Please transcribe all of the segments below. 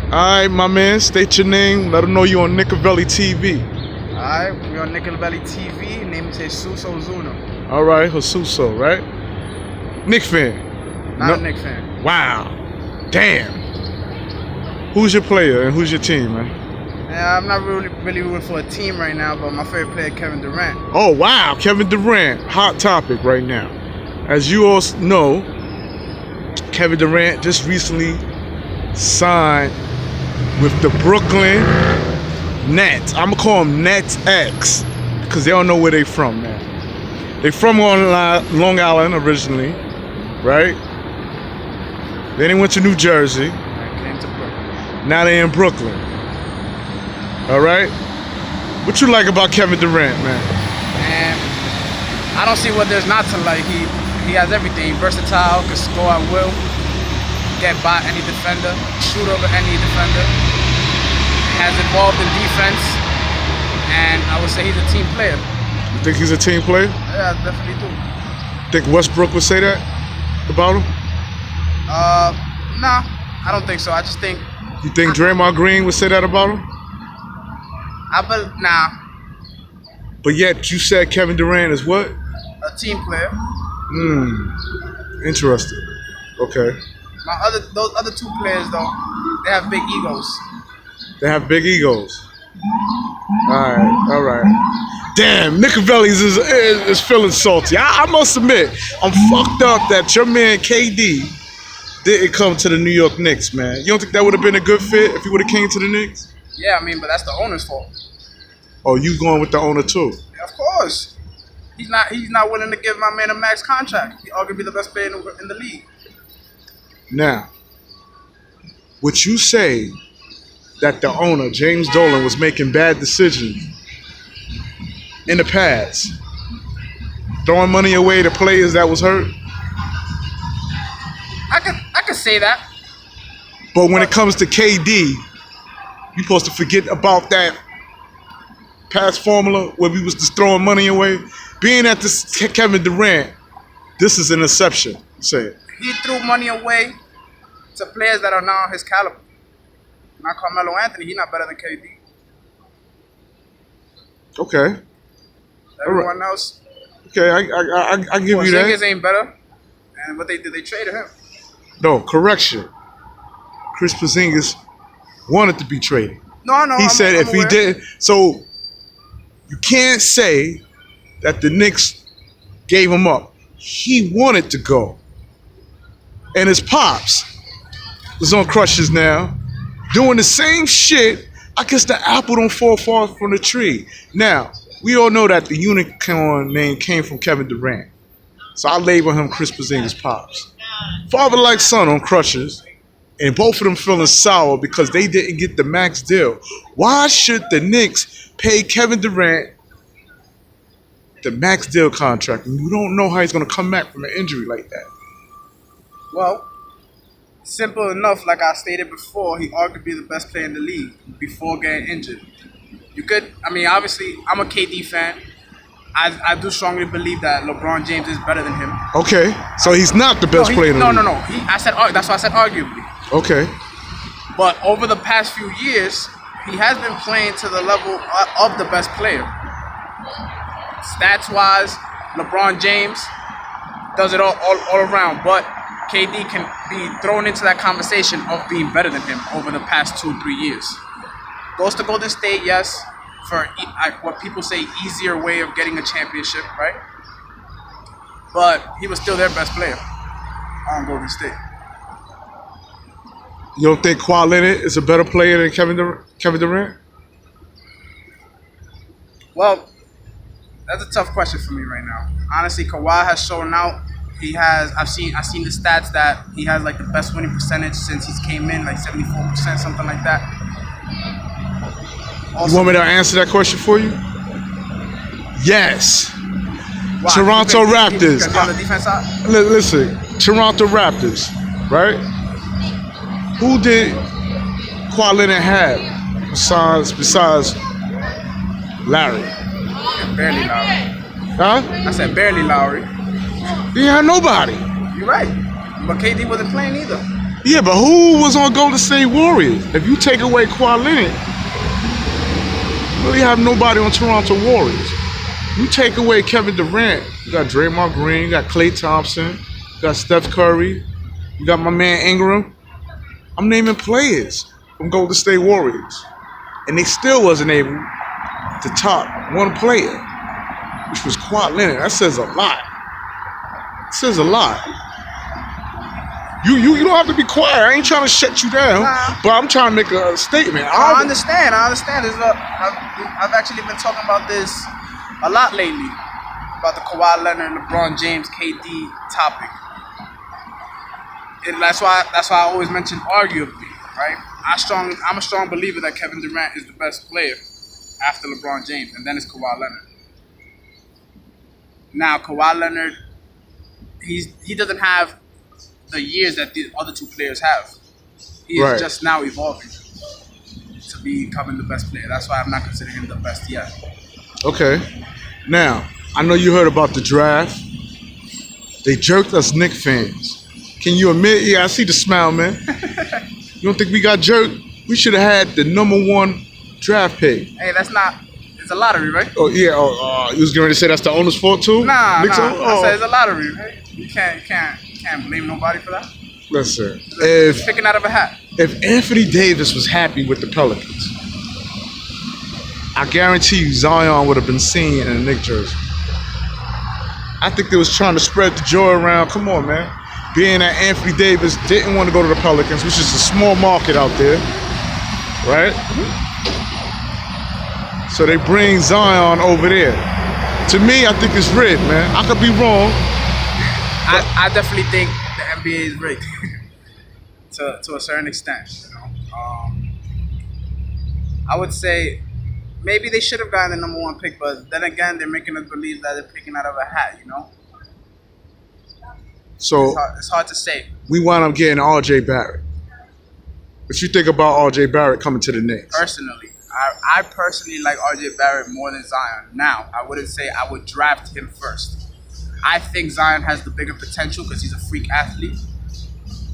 Alright, my man, state your name. Let them know you on Nickavelli TV. Alright, we're on Nickavelli TV. Name is Jesus Ozuna. Alright, Jesuso, right? Knick fan. Not a Knicks fan. Wow. Damn. Who's your player and who's your team, man? Yeah, I'm not really rooting for a team right now, but my favorite player, Kevin Durant. Oh, wow. Kevin Durant. Hot topic right now. As you all know, Kevin Durant just recently signed with the Brooklyn Nets. I'm going to call them Nets X because they don't know where they from, man. They from Long Island originally, right? Then they went to New Jersey. Came to Brooklyn. Now they're in Brooklyn. All right? What you like about Kevin Durant, man? And I don't see what there's not to like. He has everything. Versatile, can score at will, get by any defender, shoot over any defender. Has involved in defense, and I would say he's a team player. You think he's a team player? Yeah, I definitely do. Think Westbrook would say that about him? Nah, I don't think so. I just think. You think Draymond Green would say that about him? Nah. But yet you said Kevin Durant is what? A team player. Interesting. Okay. Those other two players though, they have big egos. They have big egos. All right. Damn, Nickavelli's is feeling salty. I must admit, I'm fucked up that your man KD didn't come to the New York Knicks, man. You don't think that would have been a good fit if he would have came to the Knicks? Yeah, I mean, but that's the owner's fault. Oh, you going with the owner too? Yeah, of course. He's not willing to give my man a max contract. He arguably the best player in the league. Now, would you say that the owner, James Dolan, was making bad decisions in the past? Throwing money away to players that was hurt? I could say that. But when it comes to KD, you supposed to forget about that past formula where we was just throwing money away? Being at this Kevin Durant, this is an exception. Say it. He threw money away to players that are now his caliber. Not Carmelo Anthony, he's not better than KD. Okay. Everyone else. Okay, I give you that. Porzingis ain't better. And what they did, they traded him. No, correction. Chris Porzingis wanted to be traded. No, He said if he did, so you can't say that the Knicks gave him up. He wanted to go. And his pops was on crutches now, doing the same shit. I guess the apple don't fall far from the tree. Now, we all know that the unicorn name came from Kevin Durant. So I label him Chris Porzingis' pops. Father like son on crutches, and both of them feeling sour because they didn't get the max deal. Why should the Knicks pay Kevin Durant the max deal contract when you don't know how he's going to come back from an injury like that? Well, simple enough, like I stated before, he arguably the best player in the league before getting injured. Obviously, I'm a KD fan. I do strongly believe that LeBron James is better than him. Okay, so he's not the best player in the league. No. That's why I said arguably. Okay. But over the past few years, he has been playing to the level of the best player. Stats-wise, LeBron James does it all around, but KD can be thrown into that conversation of being better than him over the past 2-3 years. Goes to Golden State, yes, for what people say easier way of getting a championship, right? But he was still their best player on Golden State. You don't think Kawhi Leonard is a better player than Kevin Durant? Well, that's a tough question for me right now. Honestly, Kawhi has shown out. I've seen the stats that he has like the best winning percentage since he's came in, like 74%, something like that. Also, you want me to answer that question for you? Yes. why? Toronto Raptors. On the defense side? Listen, Toronto Raptors, right? Who did Kawhi Leonard have besides Larry? Barely Lowry. Huh? I said barely Lowry. He had nobody. You're right. But KD wasn't playing either. Yeah, but who was on Golden State Warriors? If you take away Kawhi Leonard, you really have nobody on Toronto Warriors. You take away Kevin Durant, you got Draymond Green, you got Klay Thompson, you got Steph Curry, you got my man Ingram. I'm naming players from Golden State Warriors. And they still wasn't able to top one player, which was Kawhi Leonard. That says a lot. It says a lot. You don't have to be quiet. I ain't trying to shut you down, but I'm trying to make a statement. I understand. I've actually been talking about this a lot lately, about the Kawhi Leonard, LeBron James, KD topic. And that's why I always mention arguably, right? I'm a strong believer that Kevin Durant is the best player after LeBron James, and then it's Kawhi Leonard. Now Kawhi Leonard, he doesn't have the years that the other two players have. He is just now evolving to becoming the best player. That's why I'm not considering him the best yet. Okay. Now, I know you heard about the draft. They jerked us Knicks fans. Can you admit? Yeah, I see the smile, man. You don't think we got jerked? We should have had the #1 draft pick. Hey, that's not. It's a lottery, right? Oh yeah. You was going to say that's the owner's fault too? Nah. I said it's a lottery, right? You can't blame nobody for that. Listen, it's picking out of a hat. If Anthony Davis was happy with the Pelicans, I guarantee you Zion would have been seen in a Knicks jersey. I think they was trying to spread the joy around. Come on, man. Being that Anthony Davis didn't want to go to the Pelicans, which is a small market out there, right? So they bring Zion over there. To me, I think it's rigged, man. I could be wrong. I definitely think the NBA is rigged to a certain extent. You know, I would say maybe they should have gotten the #1 pick, but then again, they're making us believe that they're picking out of a hat. You know. So it's hard to say. We wound up getting R.J. Barrett. What you think about R.J. Barrett coming to the Knicks? Personally, I personally like R.J. Barrett more than Zion. Now, I wouldn't say I would draft him first. I think Zion has the bigger potential because he's a freak athlete.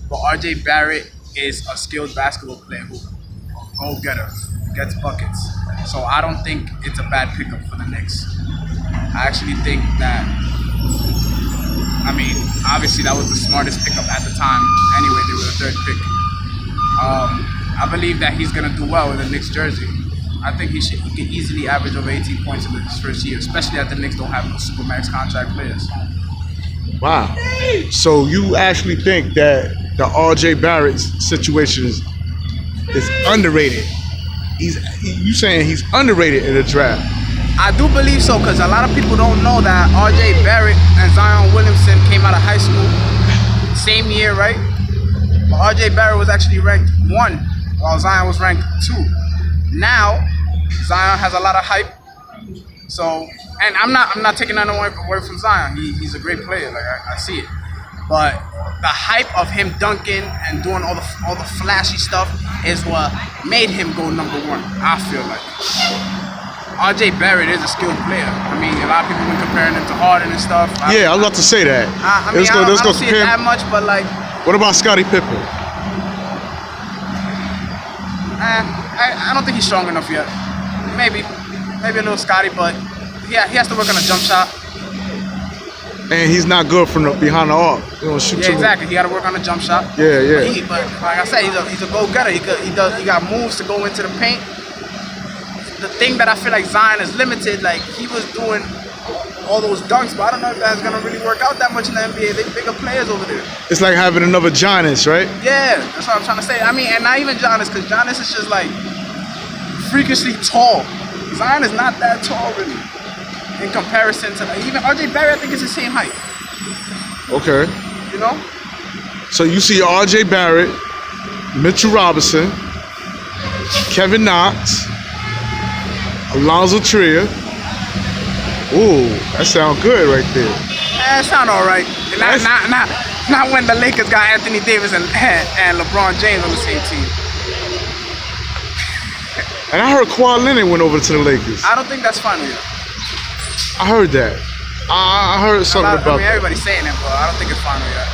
But R.J. Barrett is a skilled basketball player who go-getter, gets buckets. So I don't think it's a bad pickup for the Knicks. I actually think that, obviously that was the smartest pickup at the time. Anyway, they were the third pick. I believe that he's going to do well in the Knicks jersey. I think he can easily average over 18 points in his first year, especially that the Knicks don't have no supermax contract players. Wow. So you actually think that the R.J. Barrett situation is underrated? You saying he's underrated in the draft? I do believe so, because a lot of people don't know that R.J. Barrett and Zion Williamson came out of high school same year, right? But R.J. Barrett was actually ranked 1, while Zion was ranked 2. Now, Zion has a lot of hype. So, and I'm not taking that away from Zion. He's a great player. Like I see it. But the hype of him dunking and doing all the flashy stuff is what made him go #1. I feel like R.J. Barrett is a skilled player. I mean, a lot of people been comparing him to Harden and stuff. I was about to say that. I don't see it that much, but like. What about Scottie Pippen? I don't think he's strong enough yet. Maybe a little Scotty, but yeah, he has to work on a jump shot. And he's not good from behind the arc. Exactly. He got to work on a jump shot. Yeah. But like I said, he's a go-getter. He got moves to go into the paint. The thing that I feel like Zion is limited, like he was doing all those dunks, but I don't know if that's gonna really work out that much in the NBA. They're bigger players over there. It's like having another Giannis, right? Yeah, that's what I'm trying to say. And not even Giannis, because Giannis is just like freakishly tall. Zion is not that tall really in comparison to even R.J. Barrett. I think it's the same height. Okay. You know. So you see R.J. Barrett, Mitchell Robinson, Kevin Knox, Alonzo Trier. Ooh, that sounds good right there. That sound all right. Not when the Lakers got Anthony Davis and LeBron James on the same team. And I heard Kawhi Leonard went over to the Lakers. I don't think that's final yet. I heard that. I heard something about that. Everybody's saying it, but I don't think it's final yet.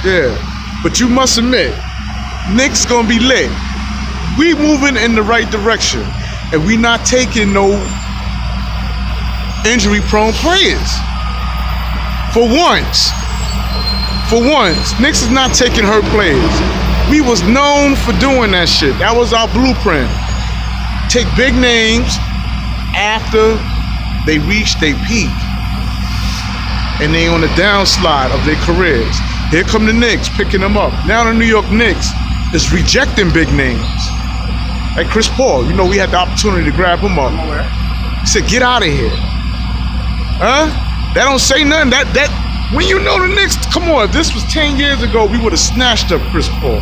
Yeah, but you must admit, Knicks gonna be lit. We moving in the right direction, and we not taking no injury-prone players. For once, Knicks is not taking hurt players. We was known for doing that shit. That was our blueprint. Take big names after they reach their peak, and they on the downslide of their careers. Here come the Knicks picking them up. Now the New York Knicks is rejecting big names. Like Chris Paul, you know, we had the opportunity to grab him up. He said, "Get out of here." Huh? That don't say nothing. That when you know the Knicks, come on, if this was 10 years ago, we would have snatched up Chris Paul.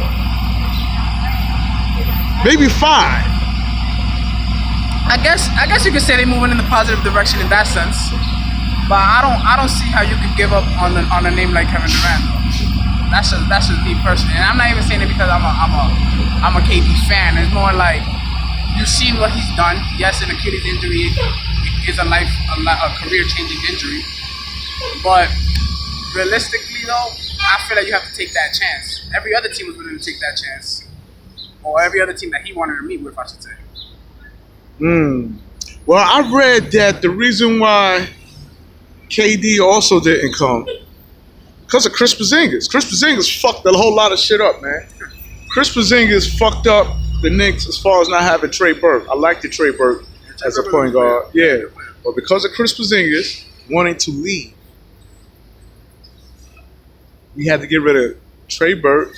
Maybe 5. I guess you could say they're moving in the positive direction in that sense. But I don't see how you could give up on a name like Kevin Durant. That's just me personally, and I'm not even saying it because I'm a KD fan. It's more like you've seen what he's done. Yes, an Achilles injury is a career-changing injury, but realistically though, I feel like you have to take that chance. Every other team was willing to take that chance, or every other team that he wanted to meet with, I should say. Well, I read that the reason why KD also didn't come because of Chris Porzingis. Chris Porzingis fucked a whole lot of shit up, man. Chris Porzingis fucked up the Knicks as far as not having Trey Burke. I like the Trey Burke as a point guard. Yeah. But because of Chris Porzingis wanting to leave, we had to get rid of Trey Burke,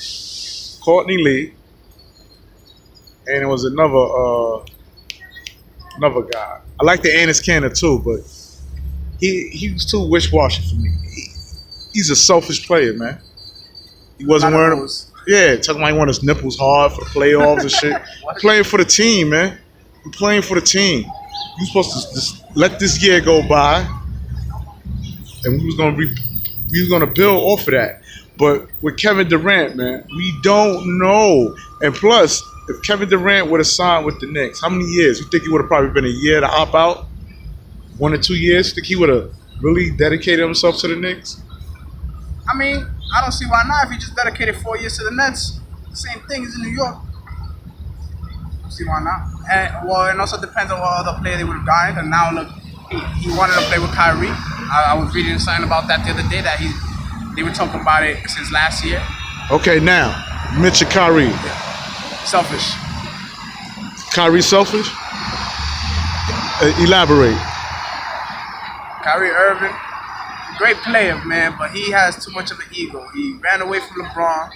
Courtney Lee, and it was another guy. I like the Enes Kanter too, but he was too wish-washy for me. He's a selfish player, man. He wasn't wearing them. Yeah, talking about he want his nipples hard for the playoffs and shit. Playing for the team, man. I'm playing for the team. You supposed to just let this year go by, and we was gonna build off of that. But with Kevin Durant, man, we don't know. And plus, if Kevin Durant would have signed with the Knicks, how many years? You think he would have probably been a year to opt out? 1 or 2 years? You think he would have really dedicated himself to the Knicks? I mean, I don't see why not. If he just dedicated 4 years to the Nets, the same thing as in New York. I don't see why not. And well, it also depends on what other player they would have gotten. And now look, he wanted to play with Kyrie. I was reading something about that the other day that they were talking about it since last year. Okay, now mention Kyrie. Selfish. Kyrie selfish? Elaborate. Kyrie Irving, great player, man, but he has too much of an ego. He ran away from LeBron,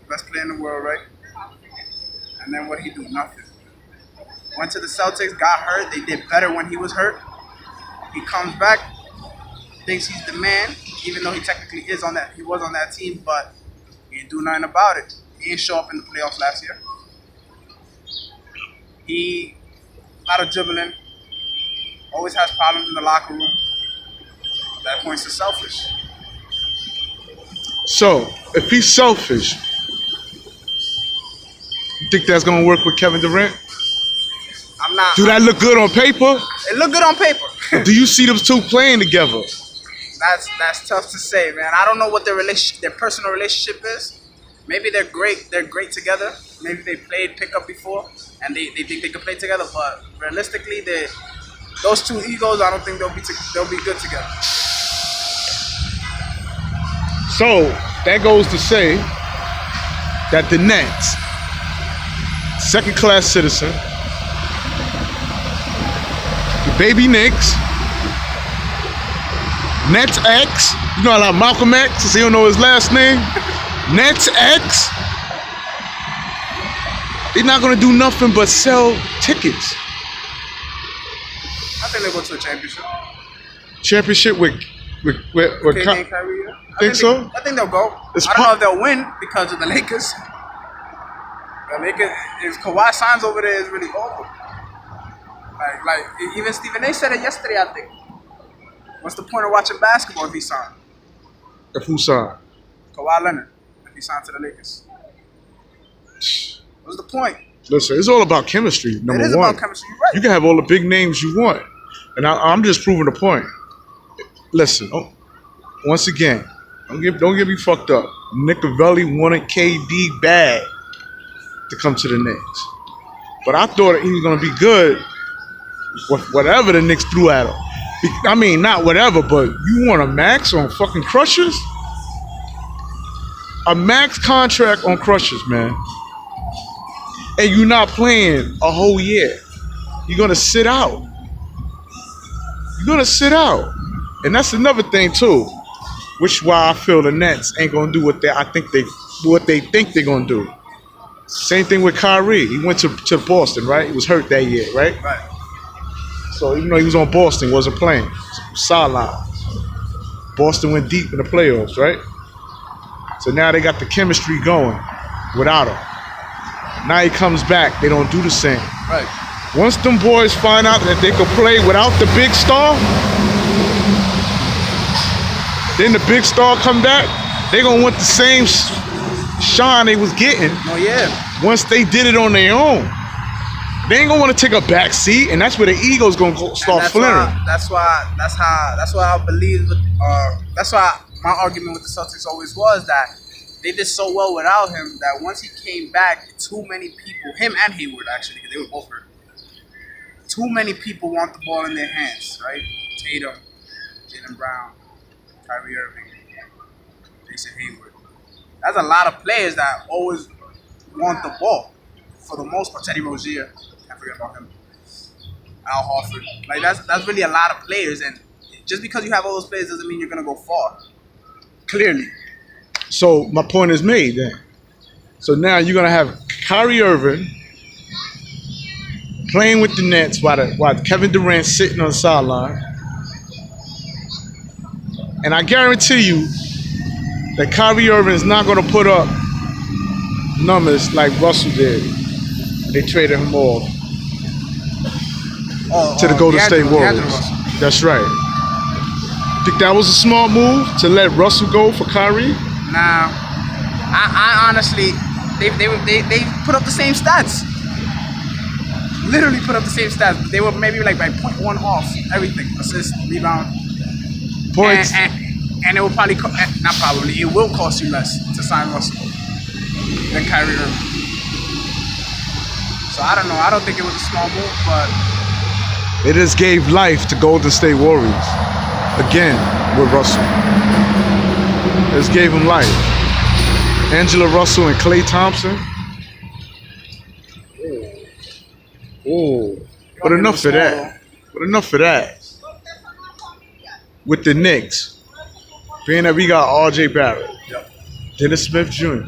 best player in the world, right? And then what he do? Nothing. Went to the Celtics, got hurt. They did better when he was hurt. He comes back, thinks he's the man, even though he technically is on that. He was on that team, but he didn't do nothing about it. He didn't show up in the playoffs last year. He, a lot of dribbling, always has problems in the locker room. That points to selfish. So, if he's selfish, you think that's gonna work with Kevin Durant? I'm not. Do that look good on paper? It look good on paper. Do you see them two playing together? That's tough to say, man. I don't know what their personal relationship is. Maybe they're great. They're great together. Maybe they played pickup before, and they think they can play together. But realistically, those two egos, I don't think they'll be good together. So that goes to say that the Nets, second-class citizen, the baby Knicks, Nets X, you know how like Malcolm X, since he don't know his last name, Nets X, they're not gonna do nothing but sell tickets. I think they'll go to a championship. Championship with KD and Kyrie, yeah. Think so? I think they'll go. I don't know if they'll win because of the Lakers. The Lakers, if Kawhi signs over there, it's really over. Like even Stephen A said it yesterday, I think. What's the point of watching basketball if he signed? If who signed? Kawhi Leonard, if he signed to the Lakers. What's the point? Listen, it's all about chemistry, number one. It is about chemistry, you're right. You can have all the big names you want. And I'm just proving the point. Listen, once again, don't get me fucked up. Nicovelli wanted KD bad. to come to the Knicks. But I thought he was going to be good with whatever the Knicks threw at him. I mean, not whatever, but you want a max on fucking Crushers? A max contract on Crushers, man. And you're not playing a whole year. You're going to sit out. You're going to sit out. And that's another thing, too, which why I feel the Nets ain't going to do what they think they're going to do. Same thing with Kyrie. He went to Boston, right? He was hurt that year, right? Right. So even though he was on Boston, wasn't playing. Sideline. Boston went deep in the playoffs, right? So now they got the chemistry going without him. Now he comes back, they don't do the same. Right. Once them boys find out that they could play without the big star, then the big star come back, they gonna want the same shine they was getting. Oh yeah. Once they did it on their own. They ain't gonna want to take a back seat, and that's where the ego's gonna start flaring. That's why I believe. That's why my argument with the Celtics always was that they did so well without him that once he came back, too many people, him and Hayward actually, because they were both hurt. Too many people want the ball in their hands, right? Tatum, Jaylen Brown, Kyrie Irving, Jason Hayward. That's a lot of players that always want the ball. For the most part, Teddy Rozier. Can't forget about him. Al Horford. Like that's really a lot of players, and just because you have all those players doesn't mean you're gonna go far. Clearly. So my point is made then. So now you're gonna have Kyrie Irving playing with the Nets while Kevin Durant's sitting on the sideline. And I guarantee you that Kyrie Irving is not gonna put up numbers like Russell did. They traded him off to the Golden State Warriors. That's right. Think that was a smart move to let Russell go for Kyrie? Nah, I honestly, they put up the same stats. Literally put up the same stats. They were maybe like by 0.1 off everything: assist, rebound, Points. and it will probably not probably it will cost you less to sign Russell than Kyrie Irving. So I don't know. I don't think it was a small move, but it just gave life to Golden State Warriors again with Russell. It just gave him life. Angela Russell and Klay Thompson. Oh, but enough of that. But enough of that. With the Knicks, being that we got R.J. Barrett, yep. Dennis Smith Jr.,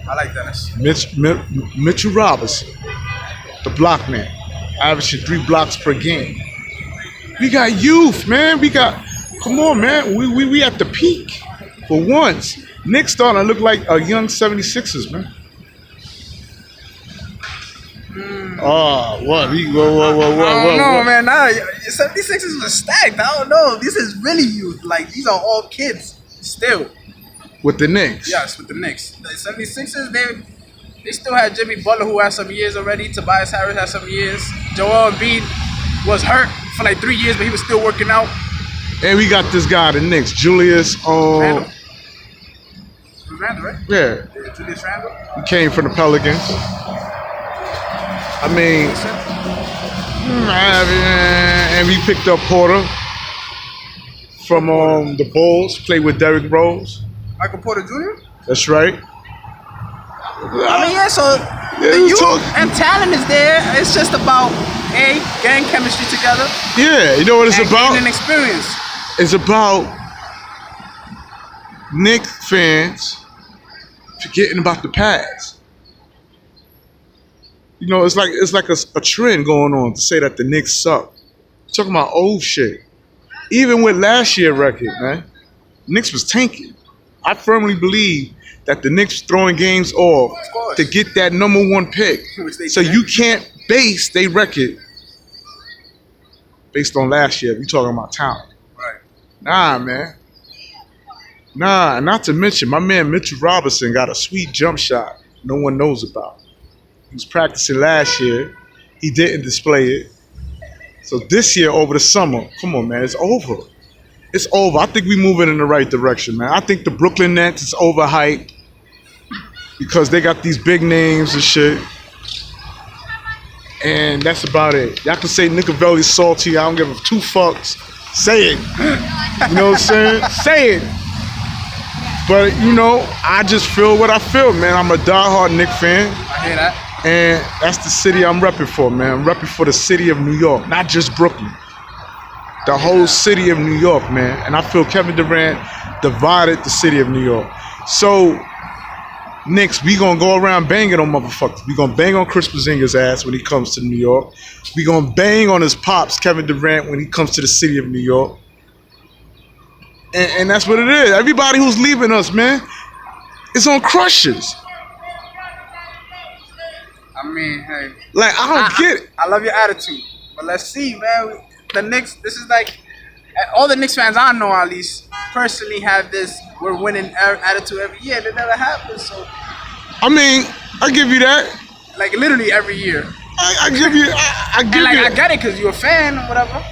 I like Dennis. Mitchell Robinson, the block man, averaging 3 blocks per game. We got youth, man. Come on, man. We at the peak for once. Knicks starting to look like a young 76ers, man. Oh, what? I don't know, man. Nah, 76ers was stacked. I don't know. This is really youth. Like, these are all kids still. With the Knicks? Yes, with the Knicks. The 76ers, they still had Jimmy Butler, who has some years already. Tobias Harris has some years. Joel Embiid was hurt for like 3 years, but he was still working out. And we got this guy, the Knicks, Julius. Randle. It was Randle, right? Yeah. Julius Randle. He came from the Pelicans. I mean, and we picked up Porter from the Bulls, played with Derrick Rose. Michael Porter Jr.? That's right. I mean, yeah, so the youth and talent is there. It's just about, getting chemistry together. Yeah, you know what it's about? Gaining experience. It's about Knicks fans forgetting about the past. You know, it's like a trend going on to say that the Knicks suck. Talking about old shit. Even with last year's record, man, Knicks was tanking. I firmly believe that the Knicks throwing games off to get that number 1 pick. So you can't base their record based on last year. We talking about talent. Right. Nah, man. Nah, not to mention my man Mitchell Robinson got a sweet jump shot no one knows about. He was practicing last year. He didn't display it. So this year over the summer, come on, man, it's over. It's over. I think we're moving in the right direction, man. I think the Brooklyn Nets is overhyped. because they got these big names and shit. And that's about it. Y'all can say Nickavelli's salty. I don't give a two fucks. Say it. You know what I'm saying? Say it. But, you know, I just feel what I feel, man. I'm a diehard Knicks fan. I hear that. And that's the city I'm repping for, man. I'm repping for the city of New York, not just Brooklyn. The whole city of New York, man. And I feel Kevin Durant divided the city of New York. So, Knicks, we gonna go around banging on motherfuckers. We gonna bang on Chris Porzingis' ass when he comes to New York. We gonna bang on his pops, Kevin Durant, when he comes to the city of New York. And that's what it is. Everybody who's leaving us, man, it's on crushes. I mean, hey. Like, I don't get it. I love your attitude. But let's see, man. The Knicks, this is like, all the Knicks fans I know, at least, personally have this, we're winning attitude every year. That never happens, so. I mean, I give you that. Like, literally every year. I give you, I give And, like, you. I get it, because you're a fan or whatever.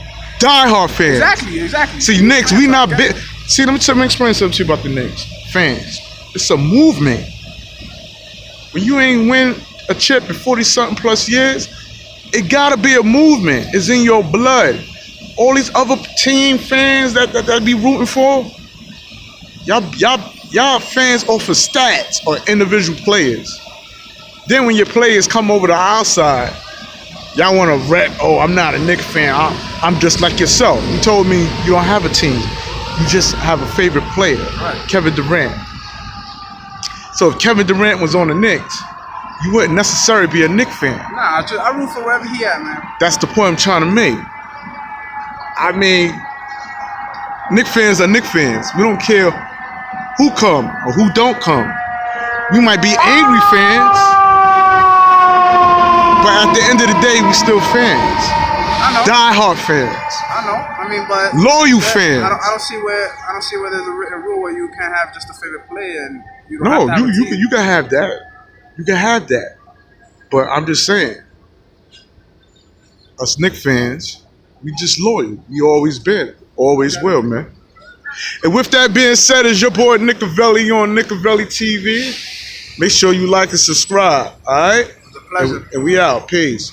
Diehard fans. Exactly. See, Knicks, we not big. See, let me explain something to you about the Knicks. Fans. It's a movement. When you ain't win a chip in 40-something plus years, it gotta be a movement. It's in your blood. All these other team fans that be rooting for, y'all fans off of stats or individual players. Then when your players come over the outside, y'all want to rep, oh, I'm not a Knicks fan. I'm just like yourself. You told me you don't have a team. You just have a favorite player, Right. Kevin Durant. So if Kevin Durant was on the Knicks, you wouldn't necessarily be a Knicks fan. Nah, I root for wherever he at, man. That's the point I'm trying to make. I mean, Knicks fans are Knicks fans. We don't care who come or who don't come. We might be angry fans, but at the end of the day, we still fans. I know. Die-hard fans. I know. I mean, but Loyal fans. I don't see where there's a written rule where you can't have just a favorite player and you don't No, have to have a team. you can have that. You can have that. But I'm just saying, us Knicks fans, we just loyal. We always been. Always will, man. And with that being said, it's your boy Nickavelli on Nickavelli TV. Make sure you like and subscribe, all right? It's a pleasure. And we out. Peace.